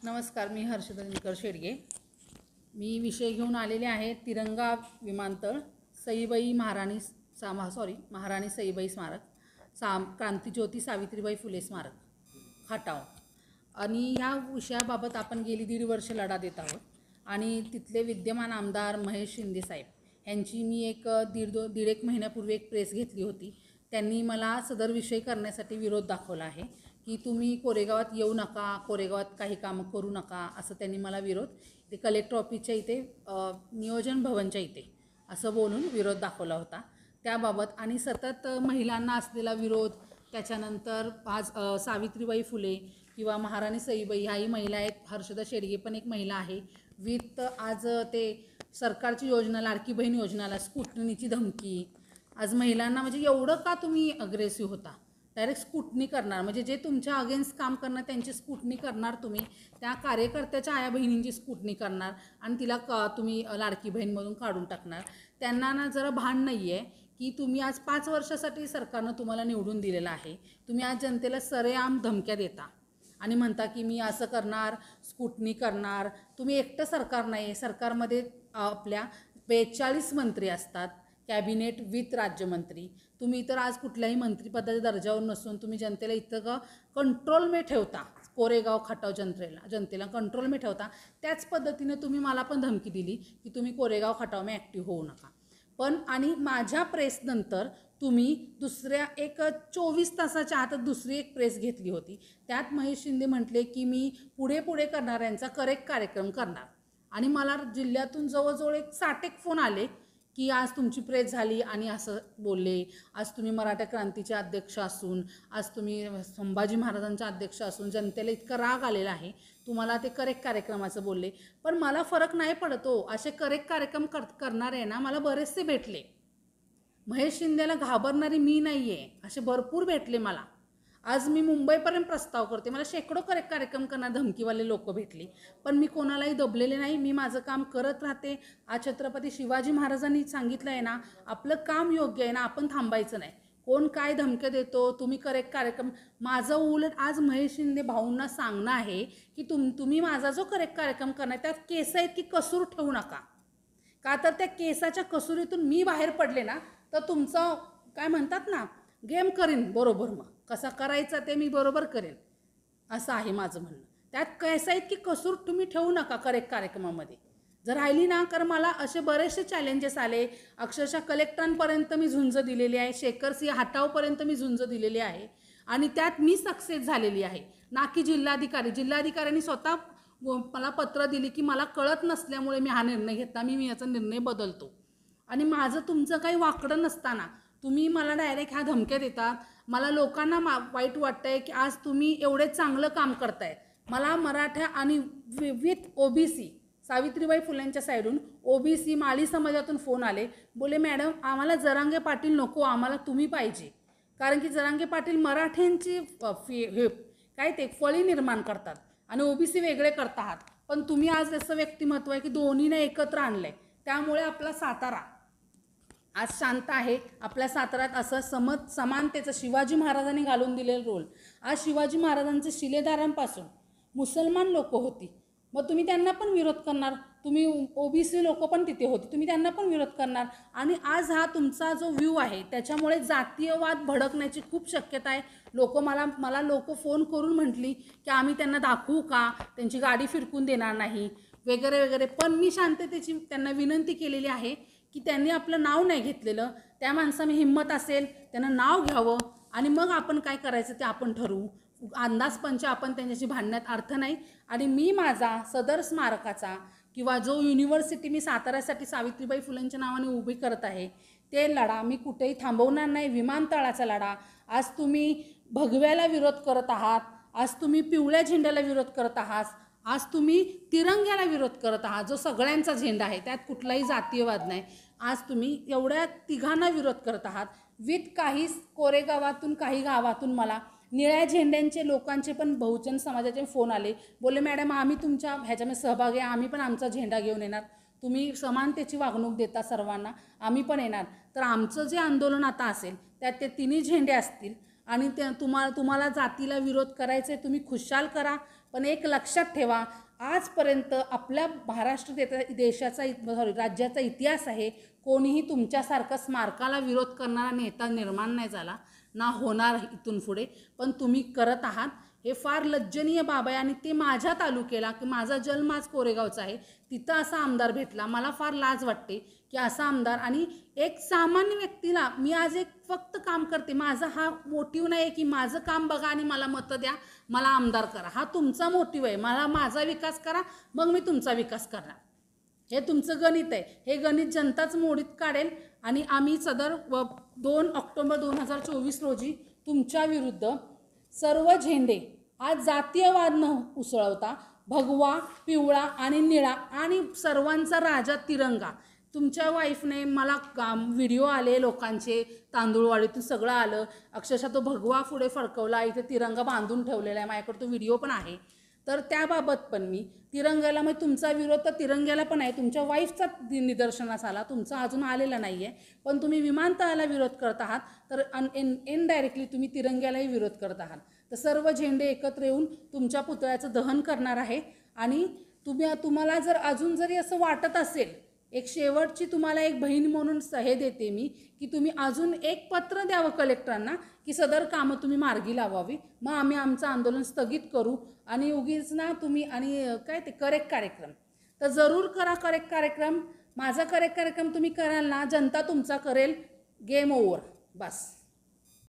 नमस्कार, मी हर्षदा दिनकर शेडगे. मी विषय घेऊन आलेले आहे तिरंगा विमानतळ, सईबाई महाराणी महाराणी सईबाई स्मारक, क्रांतिज्योती सावित्रीबाई फुले स्मारक, खटाव. आणि ह्या विषयाबाबत आपण गेली 1.5 वर्ष लढा देत आहोत. आणि तिथले विद्यमान आमदार महेश शिंदे साहेब यांची मी दीड एक महिन्यापूर्वी एक प्रेस घेतली होती. त्यांनी मला सदर विषय करण्यासाठी विरोध दाखवला आहे की तुम्ही कोरेगावात येऊ नका, कोरेगावात काही कामं करू नका, असं त्यांनी मला विरोध ते कलेक्टर ऑफिसच्या इथे नियोजन भवनच्या इथे असं बोलून विरोध दाखवला होता त्याबाबत. आणि सतत महिलांना असलेला विरोध, त्याच्यानंतर आज सावित्रीबाई फुले किंवा महाराणी सईबाई ह्याही महिला आहेत, हर्षदा शेडगे पण एक महिला आहे. आज ते सरकारची योजना लाडकी बहीण योजनाला स्कूटनीची धमकी, आज महिलांना म्हणजे एवढं का तुम्ही अग्रेसिव्ह होता? डायरेक्ट स्कूटनी करणार, म्हणजे जे तुमच्या अगेन्स्ट काम करणार त्यांची स्कूटनी करणार, तुम्ही त्या कार्यकर्त्याच्या आया बहिणींची स्कूटनी करणार आणि तिला तुम्ही लाडकी बहीणमधून काढून टाकणार. त्यांना ना जरा भान नाही आहे की तुम्ही आज 5 वर्षासाठी सरकारनं तुम्हाला निवडून दिलेलं आहे. तुम्ही आज जनतेला सरेआम धमक्या देता आणि म्हणता की मी असं करणार, स्कूटनी करणार. तुम्ही एकटं सरकार नाही आहे, सरकारमध्ये आपल्या 42 मंत्री असतात, कॅबिनेट विथ राज्यमंत्री. तुम्ही तर आज कुठल्याही मंत्रिपदाच्या दर्जावर नसून तुम्ही जनतेला इतकं कंट्रोल में ठेवता, कोरेगाव खटाव जनतेला कंट्रोल में ठेवता. त्याच पद्धतीने तुम्ही मला पण धमकी दिली की तुम्ही कोरेगाव खटाव में ॲक्टिव्ह होऊ नका. पण आणि माझ्या प्रेसनंतर तुम्ही दुसऱ्या 24 तासाच्या आत दुसरी एक प्रेस घेतली होती. त्यात महेश शिंदे म्हटले की मी पुढे करणाऱ्यांचा करेक्ट कार्यक्रम करणार. आणि मला जिल्ह्यातून जवळजवळ 60 फोन आले की आज तुमची प्रेस झाली आणि असं बोलले. आज तुम्ही मराठा क्रांतीचे अध्यक्ष असून, आज तुम्ही संभाजी महाराजांचे अध्यक्ष असून जनतेला इतका राग आलेला आहे, तुम्हाला ते करेक्ट कार्यक्रमाचं बोलले. पण मला फरक नाही पडतो, असे करेक्ट कार्यक्रम करणारे ना मला बरेचसे भेटले. महेश शिंदेला घाबरणारी मी नाही आहे, असे भरपूर भेटले मला. आज मी मुंबईपर्यंत प्रस्ताव करते, मला शेकडो करेक्ट कार्यक्रम करणार धमकीवाले लोक भेटली. पण मी कोणालाही दबलेले नाही, मी माझं काम करत राहते. आज छत्रपती शिवाजी महाराजांनी सांगितलं आहे ना, आपलं काम योग्य आहे ना, आपण थांबायचं नाही. कोण काय धमक्या देतो, तुम्ही करेक्ट कार्यक्रम, माझं उलट आज महेश शिंदे भाऊंना सांगणं आहे की तुम्ही माझा जो करेक्ट कार्यक्रम करणार त्यात केस आहेत की कसूर ठेवू नका. का तर त्या केसाच्या कसूरीतून मी बाहेर पडले ना तर तुमचं काय म्हणतात ना, गेम करीन बरोबर. मग कसा करायचा ते मी बरोबर करेन, असं आहे माझं म्हणणं. त्यात कैसा आहेत की कसूर तुम्ही ठेवू नका करेक्ट कार्यक्रमामध्ये. जर राहिली ना, कारण मला असे बरेचसे चॅलेंजेस आले, अक्षरशः कलेक्टरांपर्यंत मी झुंज दिलेली आहे, शेखरसिंह हाटावपर्यंत मी झुंज दिलेली आहे. आणि त्यात मी सक्सेस झालेली आहे, ना की जिल्हाधिकाऱ्यांनी स्वतः मला पत्र दिली की मला कळत नसल्यामुळे मी हा निर्णय घेतला, मी याचा निर्णय बदलतो. आणि माझं तुमचं काही वाकडं नसताना तुम्ही मला डायरेक्ट ह्या धमक्या देता. मला लोकांना वाईट वाटतं आहे की आज तुम्ही एवढे चांगलं काम करताय. मला मराठा आणि विथ OBC सावित्रीबाई फुलेंच्या साईडून OBC माळी समाजातून फोन आले, बोले मॅडम आम्हाला जरांगे पाटील नको, आम्हाला तुम्ही पाहिजे. कारण की जरांगे पाटील मराठ्यांची फळी निर्माण करतात आणि OBC वेगळे करत आहात. पण तुम्ही आज असं व्यक्तिमत्व आहे की दोन्हीने एकत्र आणलं आहे. त्यामुळे आपला सातारा आज शांत आहे. आपल्या साताऱ्यात असं समानतेचं शिवाजी महाराजांनी घालून दिलेलं रोल. आज शिवाजी महाराजांचे शिलेदारांपासून मुसलमान लोक होती, मग तुम्ही त्यांना पण विरोध करणार. तुम्ही OBC लोक पण तिथे होती, तुम्ही त्यांना पण विरोध करणार. आणि आज हा तुमचा जो व्ह्यू आहे त्याच्यामुळे जातीयवाद भडकण्याची खूप शक्यता आहे. मला लोक फोन करून म्हटली की आम्ही त्यांना दाखवू का, त्यांची गाडी फिरकून देणार नाही वगैरे. पण मी शांततेची त्यांना विनंती केलेली आहे की त्यांनी आपलं नाव नाही घेतलेलं, त्या माणसाने हिंमत असेल त्यानं नाव घ्यावं आणि मग आपण काय करायचं ते आपण ठरवू. अंदाजपंच आपण त्यांच्याशी भांडण्यात अर्थ नाही. आणि मी माझा सदर स्मारकाचा किंवा जो युनिव्हर्सिटी मी साताऱ्यासाठी सावित्रीबाई फुलेंच्या नावाने उभी करत आहे ते लढा मी कुठेही थांबवणार नाही. विमानतळाचा लढा, आज तुम्ही भगव्याला विरोध करत आहात, आज तुम्ही पिवळ्या झेंड्याला विरोध करत आहात, आज तुम्ही तिरंग्याला विरोध करत आहात जो सगळ्यांचा झेंडा आहे, त्यात कुठलाही जातीयवाद नाही. आज तुम्ही एवढ्या तिघांना विरोध करत आहात. विथ काही कोरेगावातून काही गावातून मला निळ्या झेंड्यांचे लोकांचे पण बहुजन समाजाचे फोन आले, बोलले मॅडम आम्ही तुमच्या ह्याच्यामध्ये सहभागी आहे, आम्ही पण आमचा झेंडा घेऊन येणार. तुम्ही समानतेची वागणूक देता सर्वांना, आम्ही पण येणार. तर आमचं जे आंदोलन आता असेल त्यात ते तिन्ही झेंडे असतील आणि तुम्हाला जातीला विरोध करायचे तुम्ही खुशाल करा. पण एक लक्षात ठेवा, आजपर्यंत आपल्या महाराष्ट्र देशाचा राज्याचा इतिहास आहे, कोणीही तुमच्यासारखं स्मारकाला विरोध करणारा नेता निर्माण नाही झाला, ना होणार इथून पुढे. पण तुम्ही करत आहात, हे फार लज्जनीय बाब आहे. आणि ते माझ्या तालुक्याला, की माझा जन्म आज कोरेगावचा आहे, तिथं असा आमदार भेटला. मला फार लाज वाटते की असा आमदार. आणि एक सामान्य व्यक्तीला मी आज एक फक्त काम करते, माझा हा मोटिव्ह नाही की माझं काम बघा आणि मला मतं द्या, मला आमदार करा. हा तुमचा मोटिव्ह आहे, मला माझा विकास करा, मग मी तुमचा विकास करणार. हे तुमचं गणित आहे. हे गणित जनताच मोडीत काढेल. आणि आम्ही सदर 2 ऑक्टोबर 2024 रोजी तुमच्या विरुद्ध सर्व झेंडे, आज जातीयवाद न उसळवता भगवा, पिवळा आणि निळा आणि सर्वांचा राजा तिरंगा. तुमच्या वाईफने मला व्हिडिओ आले लोकांचे, तांदूळवाडीतून सगळं आलं, अक्षरशः तो भगवा पुढे फडकवला, इथे तिरंगा बांधून ठेवलेला आहे, माझ्याकडे तो व्हिडिओ पण आहे. तर त्याबाबत पण मी तिरंग्याला, मग तुमचा विरोध तर तिरंग्याला पण आहे, तुमच्या वाईफचा निदर्शनास आला, तुमचा अजून आलेला नाही आहे. पण तुम्ही विमानतळाला विरोध करत आहात, तर इनडायरेक्टली तुम्ही तिरंग्यालाही विरोध करत आहात. तर सर्व झेंडे एकत्र येऊन तुमच्या पुतळ्याचं दहन करणार आहे. आणि तुम्हाला जर अजून जरी असं वाटत असेल, एक शेवटची तुम्हाला एक बहीण म्हणून हे देते मी, की तुम्ही अजून एक पत्र द्यावं कलेक्टरांना की सदर कामं तुम्ही मार्गी लावावी. मग आम्ही आमचं आंदोलन स्थगित करू. आणि उगीच ना तुम्ही आणि काय ते करेक्ट कार्यक्रम तर जरूर करा. करेक्ट कार्यक्रम, माझा करेक्ट कार्यक्रम तुम्ही कराल ना, जनता तुमचा करेल. Game over. बस.